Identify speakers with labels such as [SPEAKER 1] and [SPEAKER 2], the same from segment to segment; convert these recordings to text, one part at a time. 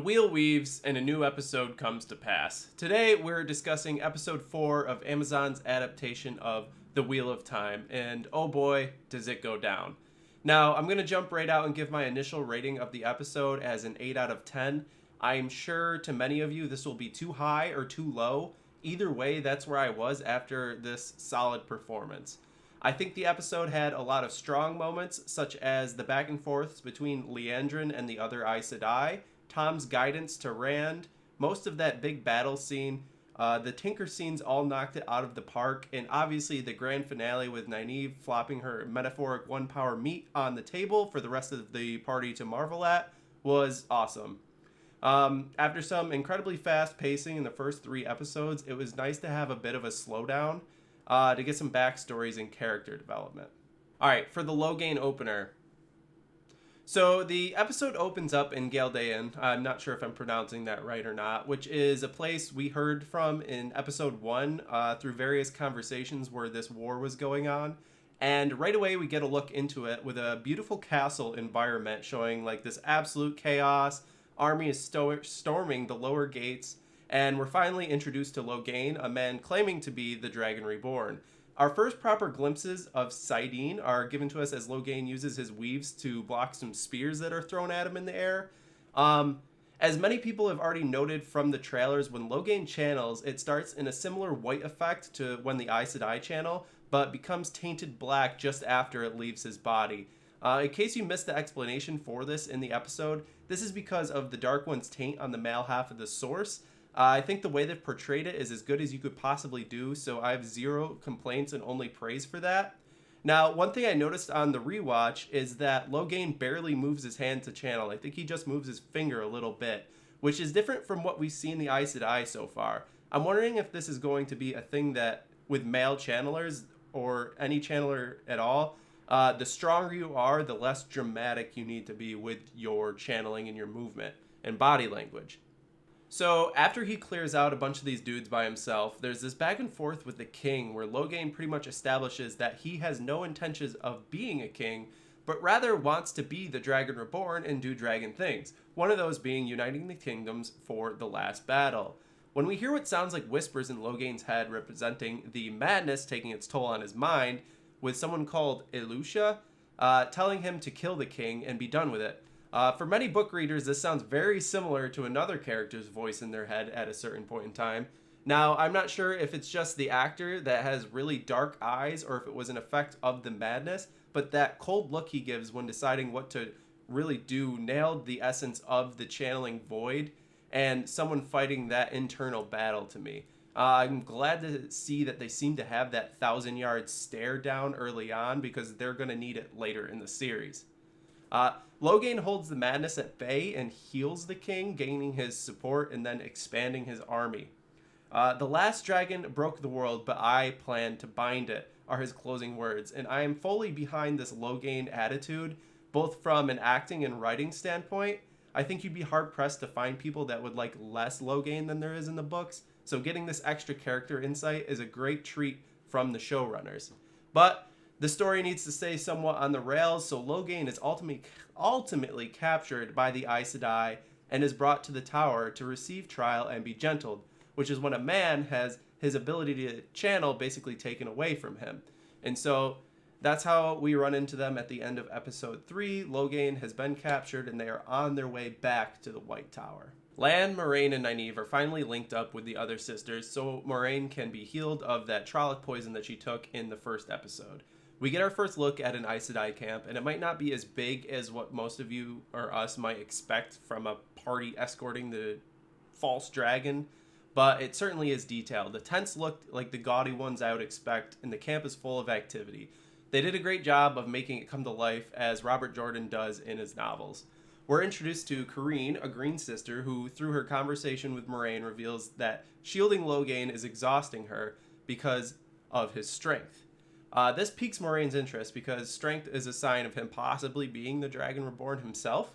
[SPEAKER 1] wheel weaves and a new episode comes to pass. Today we're discussing episode 4 of Amazon's adaptation of The Wheel of Time, and oh boy, does it go down. Now, I'm going to jump right out and give my initial rating of the episode as an 8 out of 10. I'm sure to many of you this will be too high or too low. Either way, that's where I was after this solid performance. I think the episode had a lot of strong moments, such as the back and forths between Leandrin and the other Aes Sedai, Tom's guidance to Rand, most of that big battle scene, the Tinker scenes all knocked it out of the park, and obviously the grand finale with Nynaeve flopping her metaphoric one-power meat on the table for the rest of the party to marvel at was awesome. After some incredibly fast pacing in the first 3 episodes, it was nice to have a bit of a slowdown to get some backstories and character development. Alright, for the Logain opener. So the episode opens up in Galdean. I'm not sure if I'm pronouncing that right or not, which is a place we heard from in episode 1 through various conversations where this war was going on. And right away we get a look into it with a beautiful castle environment showing like this absolute chaos. Army is storming the lower gates, and we're finally introduced to Logain, a man claiming to be the Dragon Reborn. Our first proper glimpses of Saidin are given to us as Logain uses his weaves to block some spears that are thrown at him in the air. As many people have already noted from the trailers, when Logain channels, it starts in a similar white effect to when the Aes Sedai channel, but becomes tainted black just after it leaves his body. In case you missed the explanation for this in the episode, this is because of the Dark One's taint on the male half of the source. I think the way they've portrayed it is as good as you could possibly do, so I have zero complaints and only praise for that. Now, one thing I noticed on the rewatch is that Logain barely moves his hand to channel. I think he just moves his finger a little bit, which is different from what we've seen the Aes Sedai so far. I'm wondering if this is going to be a thing that, with male channelers, or any channeler at all, the stronger you are, the less dramatic you need to be with your channeling and your movement and body language. So after he clears out a bunch of these dudes by himself, there's this back and forth with the king where Logain pretty much establishes that he has no intentions of being a king, but rather wants to be the Dragon Reborn and do dragon things, one of those being uniting the kingdoms for the last battle. When we hear what sounds like whispers in Logain's head representing the madness taking its toll on his mind, with someone called Elusha telling him to kill the king and be done with it. For many book readers, this sounds very similar to another character's voice in their head at a certain point in time. Now, I'm not sure if it's just the actor that has really dark eyes or if it was an effect of the madness, but that cold look he gives when deciding what to really do nailed the essence of the channeling void and someone fighting that internal battle to me. I'm glad to see that they seem to have that 1,000-yard stare down early on because they're going to need it later in the series. Logain holds the madness at bay and heals the king, gaining his support and then expanding his army. The last dragon broke the world, but I plan to bind it, are his closing words, and I am fully behind this Logain attitude, both from an acting and writing standpoint. I think you'd be hard-pressed to find people that would like less Logain than there is in the books, so getting this extra character insight is a great treat from the showrunners. But the story needs to stay somewhat on the rails, so Logain is ultimately captured by the Aes Sedai and is brought to the tower to receive trial and be gentled, which is when a man has his ability to channel basically taken away from him. And so that's how we run into them at the end of episode 3. Logain has been captured and they are on their way back to the White Tower. Lan, Moiraine, and Nynaeve are finally linked up with the other sisters so Moiraine can be healed of that Trolloc poison that she took in the first episode. We get our first look at an Aes Sedai camp, and it might not be as big as what most of you or us might expect from a party escorting the false dragon, but it certainly is detailed. The tents look like the gaudy ones I would expect, and the camp is full of activity. They did a great job of making it come to life, as Robert Jordan does in his novels. We're introduced to Karine, a green sister, who through her conversation with Moiraine reveals that shielding Logain is exhausting her because of his strength. This piques Moraine's interest because strength is a sign of him possibly being the Dragon Reborn himself.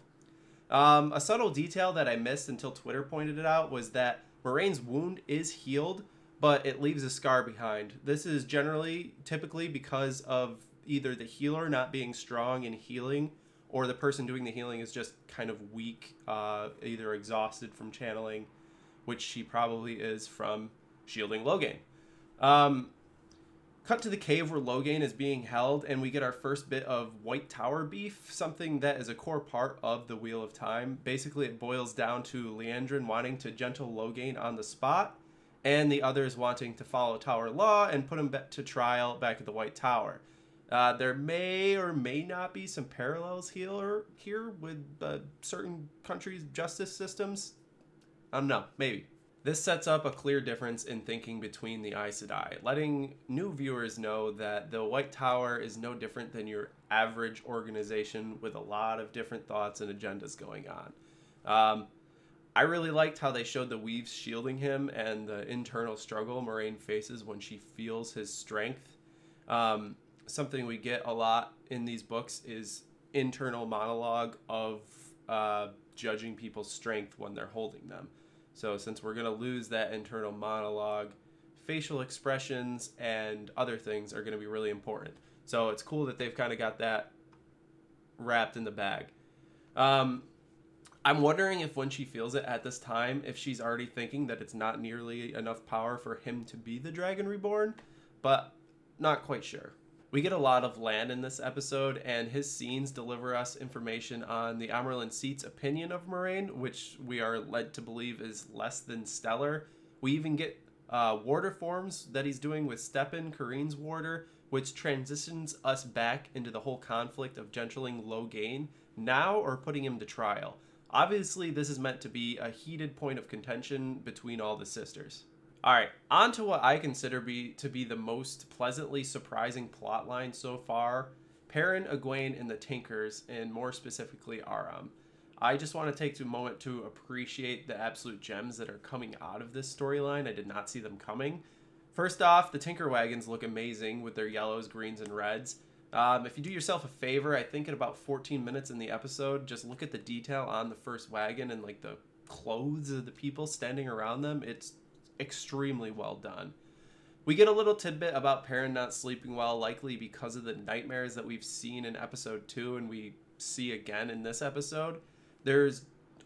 [SPEAKER 1] A subtle detail that I missed until Twitter pointed it out was that Moraine's wound is healed, but it leaves a scar behind. This is typically because of either the healer not being strong in healing or the person doing the healing is just kind of weak, either exhausted from channeling, which she probably is from shielding Logain. Cut to the cave where Logain is being held, and we get our first bit of White Tower beef, something that is a core part of the Wheel of Time. Basically, it boils down to Leandrin wanting to gentle Logain on the spot, and the others wanting to follow Tower law and put him to trial back at the White Tower. There may or may not be some parallels here with certain countries' justice systems. I don't know, maybe. This sets up a clear difference in thinking between the Aes Sedai, letting new viewers know that the White Tower is no different than your average organization with a lot of different thoughts and agendas going on. I really liked how they showed the Weaves shielding him and the internal struggle Moiraine faces when she feels his strength. Something we get a lot in these books is internal monologue of judging people's strength when they're holding them. So since we're going to lose that internal monologue, facial expressions and other things are going to be really important. So it's cool that they've kind of got that wrapped in the bag. I'm wondering if when she feels it at this time, if she's already thinking that it's not nearly enough power for him to be the Dragon Reborn, but not quite sure. We get a lot of Lan in this episode, and his scenes deliver us information on the Amaryllis Seat's opinion of Moiraine, which we are led to believe is less than stellar. We even get warder forms that he's doing with Steppen, Kareen's warder, which transitions us back into the whole conflict of gentling Logain now or putting him to trial. Obviously, this is meant to be a heated point of contention between all the sisters. Alright, on to what I consider to be the most pleasantly surprising plotline so far. Perrin, Egwene, and the Tinkers, and more specifically Aram. I just want to take a moment to appreciate the absolute gems that are coming out of this storyline. I did not see them coming. First off, the Tinker Wagons look amazing with their yellows, greens, and reds. If you do yourself a favor, I think in about 14 minutes in the episode, just look at the detail on the first wagon and like the clothes of the people standing around them. It's extremely well done. We get a little tidbit about Perrin not sleeping well, likely because of the nightmares that we've seen in episode 2 and we see again in this episode.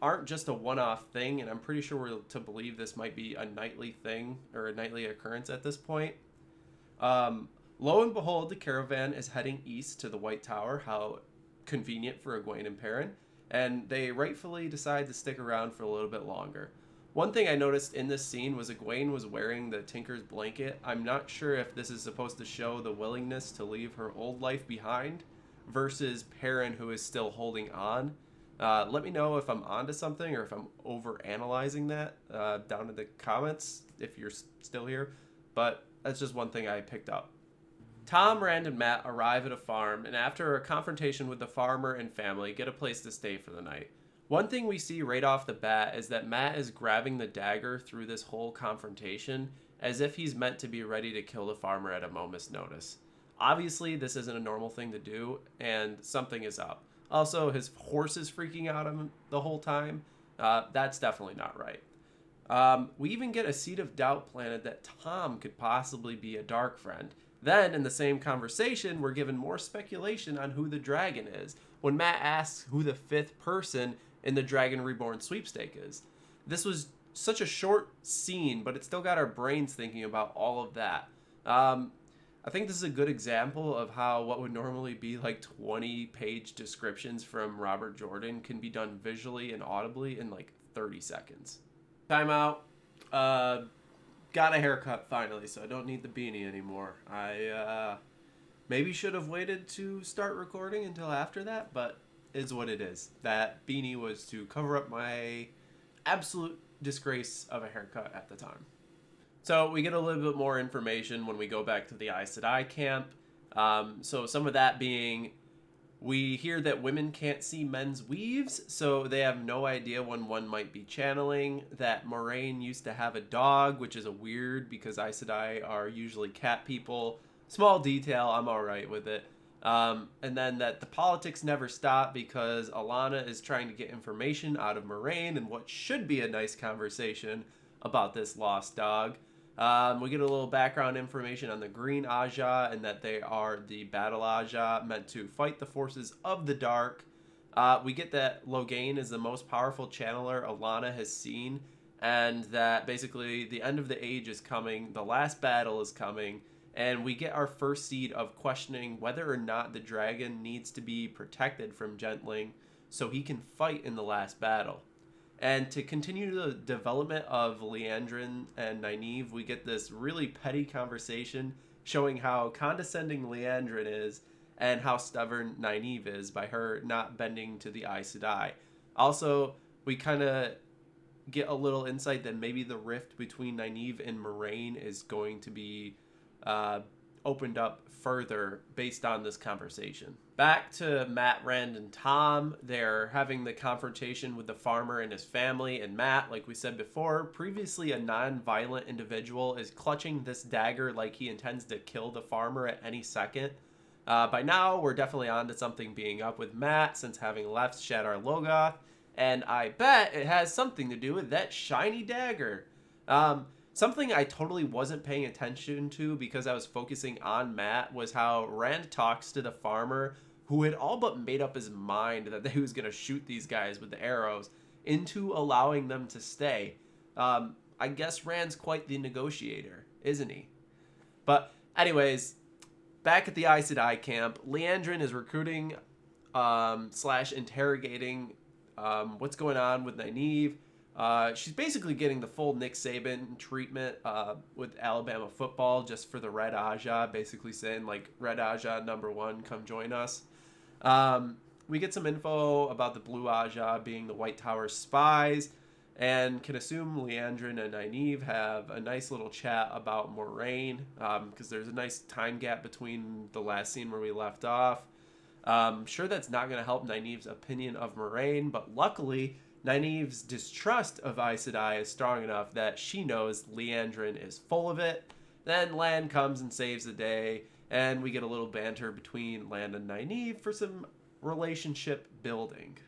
[SPEAKER 1] Aren't just a one-off thing, and I'm pretty sure we're to believe this might be a nightly thing or a nightly occurrence at this point. Lo and behold, the caravan is heading east to the White Tower. How convenient for Egwene and Perrin, and they rightfully decide to stick around for a little bit longer. One thing I noticed in this scene was Egwene was wearing the Tinker's blanket. I'm not sure if this is supposed to show the willingness to leave her old life behind versus Perrin, who is still holding on. Let me know if I'm onto something or if I'm over-analyzing that down in the comments if you're still here. But that's just one thing I picked up. Tom, Rand, and Mat arrive at a farm, and after a confrontation with the farmer and family, get a place to stay for the night. One thing we see right off the bat is that Mat is grabbing the dagger through this whole confrontation as if he's meant to be ready to kill the farmer at a moment's notice. Obviously, this isn't a normal thing to do, and something is up. Also, his horse is freaking out him the whole time. That's definitely not right. We even get a seed of doubt planted that Tom could possibly be a dark friend. Then, in the same conversation, we're given more speculation on who the dragon is, when Mat asks who the fifth person in the Dragon Reborn sweepstake is. This was such a short scene, but it still got our brains thinking about all of that. I think this is a good example of how what would normally be like 20-page descriptions from Robert Jordan can be done visually and audibly in like 30 seconds. Time out. Got a haircut finally, so I don't need the beanie anymore. I maybe should have waited to start recording until after that, but is what it is. That beanie was to cover up my absolute disgrace of a haircut at the time. So we get a little bit more information when we go back to the Aes Sedai camp. So some of that being, we hear that women can't see men's weaves, so they have no idea when one might be channeling. That Moiraine used to have a dog, which is a weird because Aes Sedai are usually cat people. Small detail, I'm alright with it. And then that the politics never stop because Alana is trying to get information out of Moiraine and what should be a nice conversation about this lost dog. We get a little background information on the Green Aja and that they are the Battle Aja meant to fight the forces of the dark. We get that Logain is the most powerful channeler Alana has seen, and that basically the end of the age is coming, the last battle is coming, and we get our first seed of questioning whether or not the dragon needs to be protected from Gentling so he can fight in the last battle. And to continue the development of Leandrin and Nynaeve, we get this really petty conversation showing how condescending Leandrin is and how stubborn Nynaeve is by her not bending to the Aes Sedai. Also, we kind of get a little insight that maybe the rift between Nynaeve and Moraine is going to be opened up further based on this conversation. Back to Matt, Rand, and Tom. They're having the confrontation with the farmer and his family, and Matt, like we said before, previously a non-violent individual, is clutching this dagger like he intends to kill the farmer at any second. By now, we're definitely on to something being up with Matt since having left Shadar Logoth, and I bet it has something to do with that shiny dagger. Something I totally wasn't paying attention to because I was focusing on Matt was how Rand talks to the farmer who had all but made up his mind that he was going to shoot these guys with the arrows into allowing them to stay. I guess Rand's quite the negotiator, isn't he? But anyways, back at the Aes Sedai camp, Leandrin is recruiting / interrogating what's going on with Nynaeve. She's basically getting the full Nick Saban treatment with Alabama football just for the Red Aja, basically saying, like, Red Aja #1, come join us. We get some info about the Blue Aja being the White Tower's spies, and can assume Leandrin and Nynaeve have a nice little chat about Moraine, because there's a nice time gap between the last scene where we left off. Sure, that's not going to help Nynaeve's opinion of Moraine, but luckily, Nynaeve's distrust of Aes Sedai is strong enough that she knows Leandrin is full of it. Then Lan comes and saves the day, and we get a little banter between Lan and Nynaeve for some relationship building.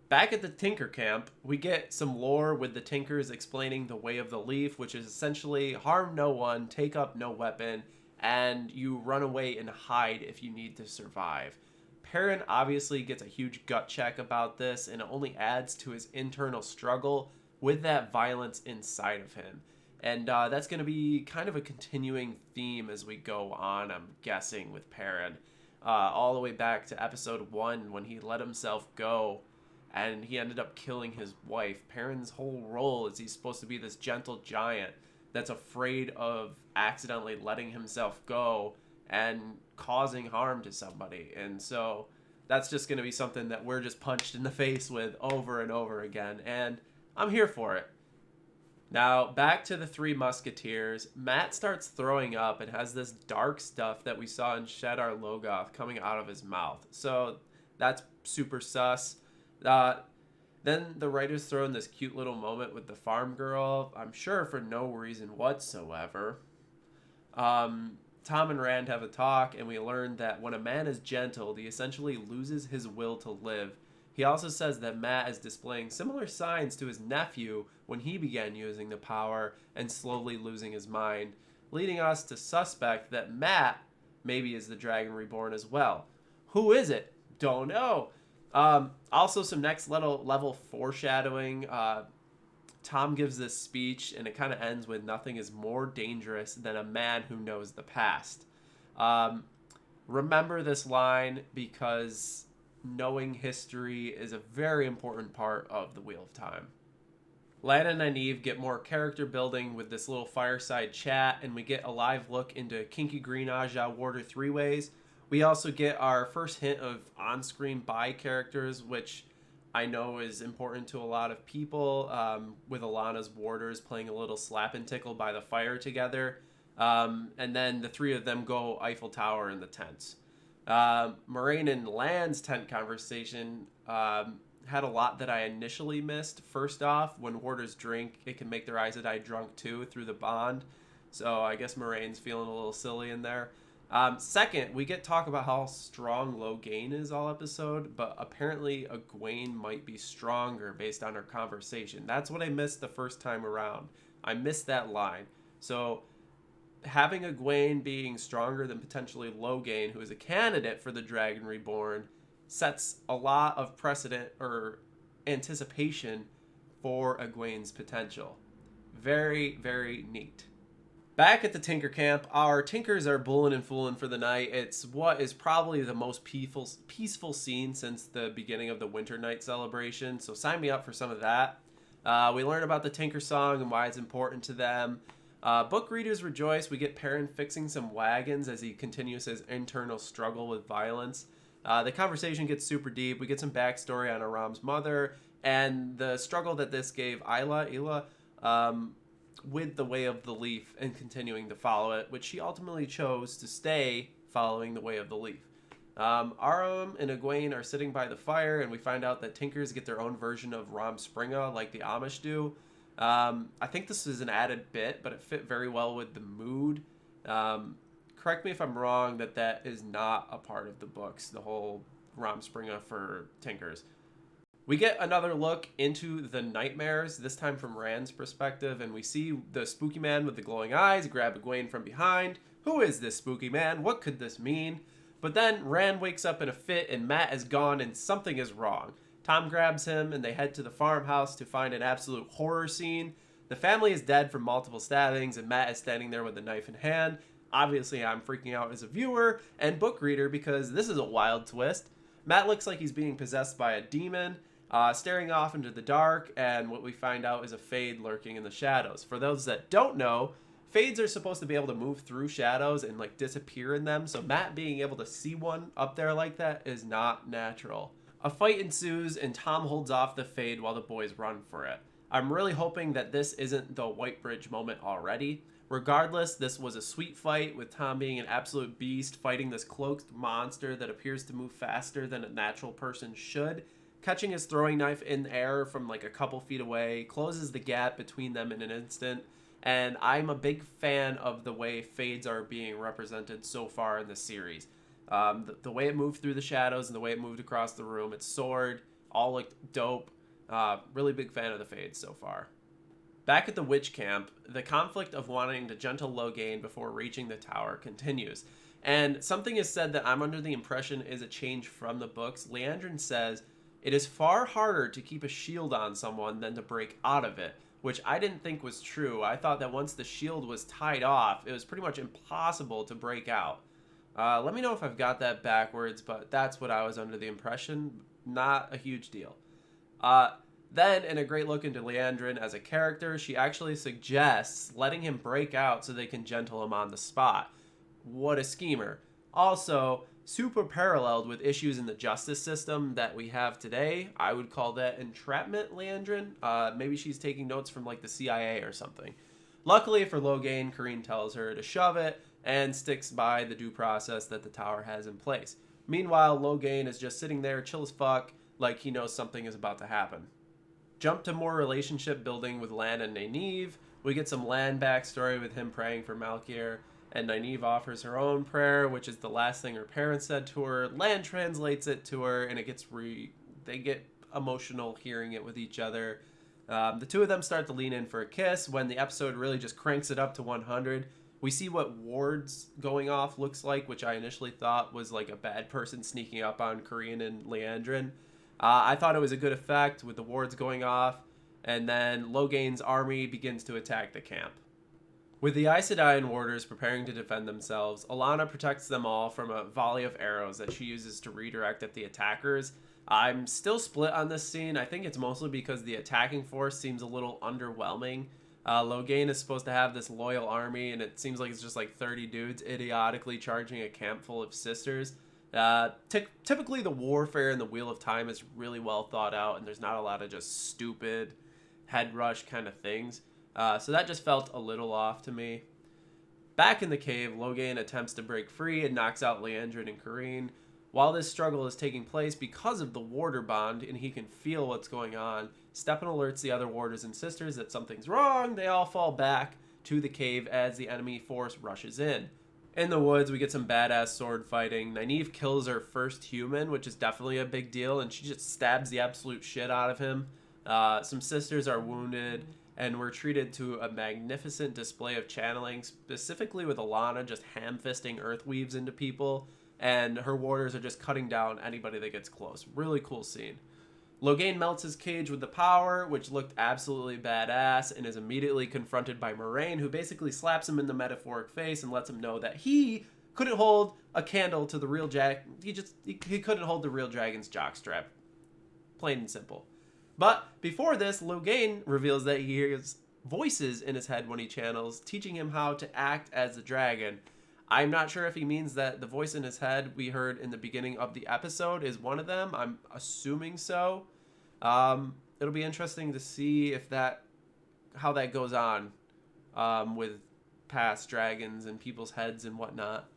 [SPEAKER 1] Back at the Tinker camp, we get some lore with the Tinkers explaining the Way of the Leaf, which is essentially harm no one, take up no weapon, and you run away and hide if you need to survive. Perrin obviously gets a huge gut check about this, and it only adds to his internal struggle with that violence inside of him. And that's going to be kind of a continuing theme as we go on, I'm guessing, with Perrin. All the way back to episode 1 when he let himself go and he ended up killing his wife. Perrin's whole role is he's supposed to be this gentle giant that's afraid of accidentally letting himself go and causing harm to somebody. And so that's just going to be something that we're just punched in the face with over and over again. And I'm here for it. Now, back to the Three Musketeers. Matt starts throwing up and has this dark stuff that we saw in Shadar Logoth coming out of his mouth. So that's super sus. Then the writers throw in this cute little moment with the farm girl, I'm sure for no reason whatsoever. Tom and Rand have a talk, and we learn that when a man is gentle, he essentially loses his will to live. He also says that Matt is displaying similar signs to his nephew when he began using the power and slowly losing his mind, leading us to suspect that Matt maybe is the Dragon Reborn as well. Who is it? Don't know. Also, some next level foreshadowing. Tom gives this speech, and it kind of ends with nothing is more dangerous than a man who knows the past. Remember this line because knowing history is a very important part of the Wheel of Time. Lan and Nynaeve get more character building with this little fireside chat, and we get a live look into Kinky Green Aja Warder 3-Ways. We also get our first hint of on-screen bi characters, which I know is important to a lot of people, with Alana's warders playing a little slap and tickle by the fire together. And then the three of them go Eiffel Tower in the tents. Moraine and Lan's tent conversation had a lot that I initially missed. First off, when warders drink, it can make their Aes Sedai drunk too through the bond. So I guess Moraine's feeling a little silly in there. Second, we get talk about how strong Logain is all episode, but apparently Egwene might be stronger based on her conversation. That's what I missed the first time around. I missed that line. So having Egwene being stronger than potentially Logain, who is a candidate for the Dragon Reborn, sets a lot of precedent or anticipation for Egwene's potential. Very, very neat. Back at the Tinker Camp, our Tinkers are bullin' and foolin' for the night. It's what is probably the most peaceful scene since the beginning of the Winter Night celebration, so sign me up for some of that. We learn about the Tinker Song and why it's important to them. Book readers rejoice. We get Perrin fixing some wagons as he continues his internal struggle with violence. The conversation gets super deep. We get some backstory on Aram's mother and the struggle that this gave Ila, with the Way of the Leaf and continuing to follow it, which she ultimately chose to stay following the Way of the Leaf. Aram and Egwene are sitting by the fire, and we find out that Tinkers get their own version of Ram Springa like the Amish do. I think this is an added bit, but it fit very well with the mood. Correct me if I'm wrong that is not a part of the books, the whole Ram Springa for Tinkers. We get another look into the nightmares, this time from Rand's perspective, and we see the spooky man with the glowing eyes grab Egwene from behind. Who is this spooky man? What could this mean? But then Rand wakes up in a fit and Matt is gone and something is wrong. Tom grabs him and they head to the farmhouse to find an absolute horror scene. The family is dead from multiple stabbings and Matt is standing there with a knife in hand. Obviously, I'm freaking out as a viewer and book reader because this is a wild twist. Matt looks like he's being possessed by a demon, staring off into the dark, and what we find out is a Fade lurking in the shadows. For those that don't know, Fades are supposed to be able to move through shadows and like disappear in them, so Matt being able to see one up there like that is not natural. A fight ensues and Tom holds off the Fade while the boys run for it. I'm really hoping that this isn't the White Bridge moment already. Regardless, this was a sweet fight with Tom being an absolute beast, fighting this cloaked monster that appears to move faster than a natural person should. Catching his throwing knife in air from like a couple feet away closes the gap between them in an instant, and I'm a big fan of the way Fades are being represented so far in the series. The way it moved through the shadows and the way it moved across the room, its sword, all looked dope. Really big fan of the Fades so far. Back at the witch camp, the conflict of wanting to gentle Logain before reaching the tower continues. And something is said that I'm under the impression is a change from the books. Leandrin says, "It is far harder to keep a shield on someone than to break out of it," which I didn't think was true. I thought that once the shield was tied off, it was pretty much impossible to break out. Let me know if I've got that backwards, but that's what I was under the impression. Not a huge deal. Then, in a great look into Leandrin as a character, she actually suggests letting him break out so they can gentle him on the spot. What a schemer. Also, super paralleled with issues in the justice system that we have today. I would call that entrapment, Leandrin. Maybe she's taking notes from like the CIA or something. Luckily for Logain, Kareen tells her to shove it and sticks by the due process that the tower has in place. Meanwhile, Logain is just sitting there chill as fuck, like he knows something is about to happen. Jump to more relationship building with Lan and Nynaeve. We get some Lan backstory with him praying for Malkier, and Nynaeve offers her own prayer, which is the last thing her parents said to her. Lan translates it to her, and it gets they get emotional hearing it with each other. The two of them start to lean in for a kiss when the episode really just cranks it up to 100. We see what wards going off looks like, which I initially thought was like a bad person sneaking up on Kareen and Leandrin. I thought it was a good effect with the wards going off, and then Logain's army begins to attack the camp. With the Aes Sedai warders preparing to defend themselves, Alana protects them all from a volley of arrows that she uses to redirect at the attackers. I'm still split on this scene. I think it's mostly because the attacking force seems a little underwhelming. Logain is supposed to have this loyal army, and it seems like it's just like 30 dudes idiotically charging a camp full of sisters. Typically the warfare in the Wheel of Time is really well thought out, and there's not a lot of just stupid head rush kind of things. So that just felt a little off to me. Back in the cave, Logain attempts to break free and knocks out Leandrin and Kareen. While this struggle is taking place because of the warder bond and he can feel what's going on, Stepan alerts the other warders and sisters that something's wrong. They all fall back to the cave as the enemy force rushes in. In the woods, we get some badass sword fighting. Nynaeve kills her first human, which is definitely a big deal, and she just stabs the absolute shit out of him. Some sisters are wounded, and we're treated to a magnificent display of channeling, specifically with Alana just ham-fisting earthweaves into people. and her warders are just cutting down anybody that gets close. Really cool scene. Logain melts his cage with the power, which looked absolutely badass, and is immediately confronted by Moraine, who basically slaps him in the metaphoric face and lets him know that he couldn't hold a candle to the real he couldn't hold the real dragon's jockstrap. Plain and simple. But before this, Logain reveals that he hears voices in his head when he channels, teaching him how to act as the dragon. I'm not sure if he means that the voice in his head we heard in the beginning of the episode is one of them. I'm assuming so. It'll be interesting to see how that goes on with past dragons and people's heads and whatnot.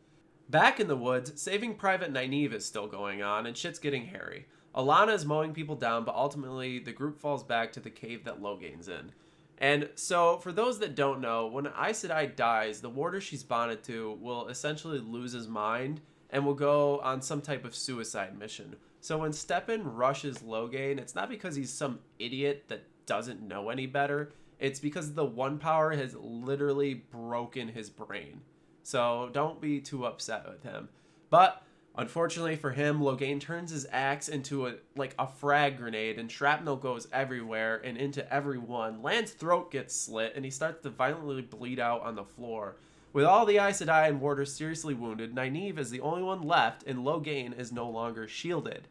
[SPEAKER 1] Back in the woods, Saving Private Nynaeve is still going on, and shit's getting hairy. Alana is mowing people down, but ultimately the group falls back to the cave that Logain's in. And so, for those that don't know, when Aes Sedai dies, the warder she's bonded to will essentially lose his mind and will go on some type of suicide mission. So when Stepan rushes Logain, it's not because he's some idiot that doesn't know any better. It's because the one power has literally broken his brain. So don't be too upset with him. But unfortunately for him, Logain turns his axe into a frag grenade, and shrapnel goes everywhere and into everyone. Lan's throat gets slit, and he starts to violently bleed out on the floor. With all the Aes Sedai and warders seriously wounded, Nynaeve is the only one left, and Logain is no longer shielded.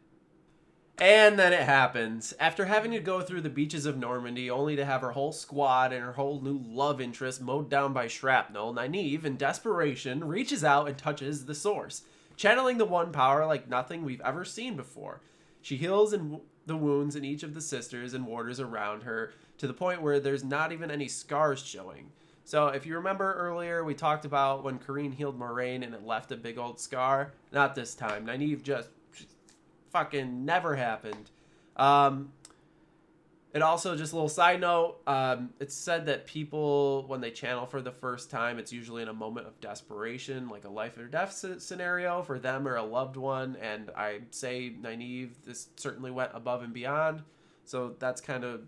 [SPEAKER 1] And then it happens. After having to go through the beaches of Normandy only to have her whole squad and her whole new love interest mowed down by shrapnel, Nynaeve, in desperation, reaches out and touches the source, channeling the one power like nothing we've ever seen before. She heals the wounds in each of the sisters and warders around her to the point where there's not even any scars showing. So if you remember earlier, we talked about when Kareen healed Moraine and it left a big old scar. Not this time. Nynaeve just fucking never happened. It also, just a little side note, it's said that people, when they channel for the first time, it's usually in a moment of desperation, like a life or death scenario for them or a loved one. And I say Nynaeve, this certainly went above and beyond. So that's kind of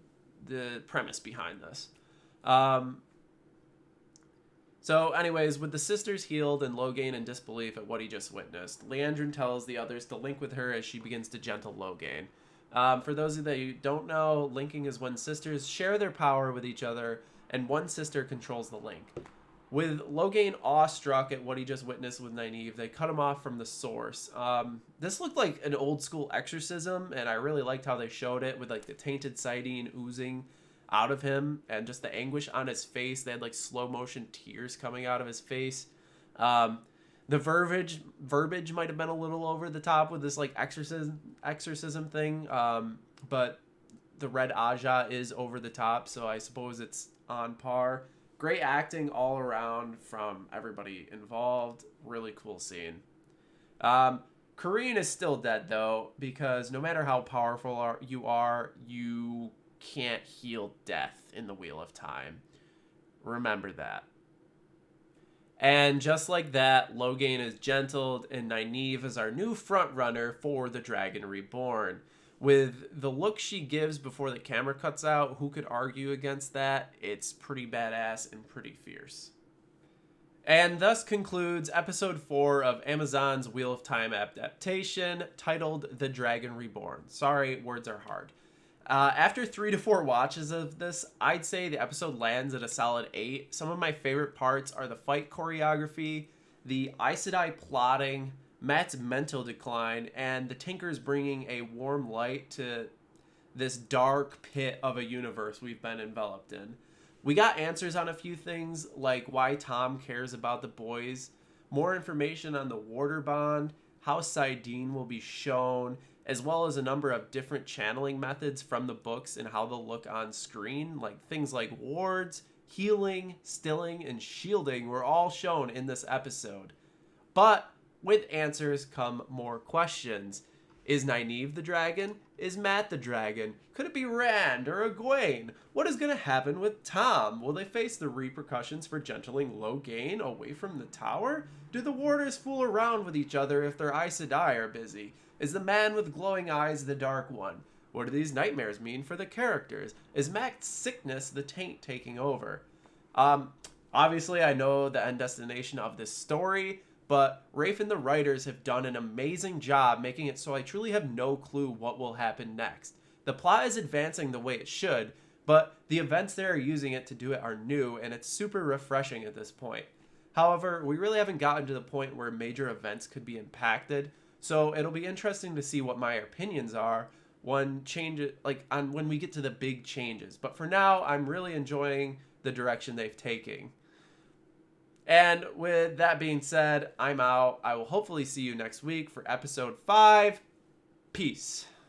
[SPEAKER 1] the premise behind this. So anyways, with the sisters healed and Logain in disbelief at what he just witnessed, Liandrin tells the others to link with her as she begins to gentle Logain. For those of you that don't know, linking is when sisters share their power with each other and one sister controls the link. With Logain awestruck at what he just witnessed with Nynaeve, they cut him off from the source. This looked like an old school exorcism, and I really liked how they showed it with like the tainted sighting oozing out of him and just the anguish on his face. They had like slow motion tears coming out of his face. The verbiage might have been a little over the top with this like exorcism thing, but the red Aja is over the top, so I suppose it's on par. Great acting all around from everybody involved. Really cool scene. Kareen is still dead though, because no matter how powerful you are, you can't heal death in the Wheel of Time. Remember that. And just like that, Logain is gentled, and Nynaeve is our new front runner for the Dragon Reborn. With the look she gives before the camera cuts out, who could argue against that? It's pretty badass and pretty fierce. And thus concludes episode 4 of Amazon's Wheel of Time adaptation, titled The Dragon Reborn. Sorry, words are hard. After 3 to 4 watches of this, I'd say the episode lands at a solid 8. Some of my favorite parts are the fight choreography, the Aes Sedai plotting, Matt's mental decline, and the Tinkers bringing a warm light to this dark pit of a universe we've been enveloped in. We got answers on a few things, like why Tom cares about the boys, more information on the warder bond, how saidin will be shown, as well as a number of different channeling methods from the books and how they'll look on screen, like things like wards, healing, stilling, and shielding were all shown in this episode. But with answers come more questions. Is Nynaeve the dragon? Is Matt the dragon? Could it be Rand or Egwene? What is going to happen with Tom? Will they face the repercussions for gentling Logain away from the tower? Do the warders fool around with each other if their Aes Sedai are busy? Is the man with glowing eyes the dark one? What do these nightmares mean for the characters? Is Matt's sickness the taint taking over? Obviously, I know the end destination of this story, but Rafe and the writers have done an amazing job making it so I truly have no clue what will happen next. The plot is advancing the way it should, but the events they are using it to do it are new, and it's super refreshing at this point. However, we really haven't gotten to the point where major events could be impacted, so it'll be interesting to see what my opinions are when when we get to the big changes. But for now, I'm really enjoying the direction they've taken. And with that being said, I'm out. I will hopefully see you next week for episode 5. Peace.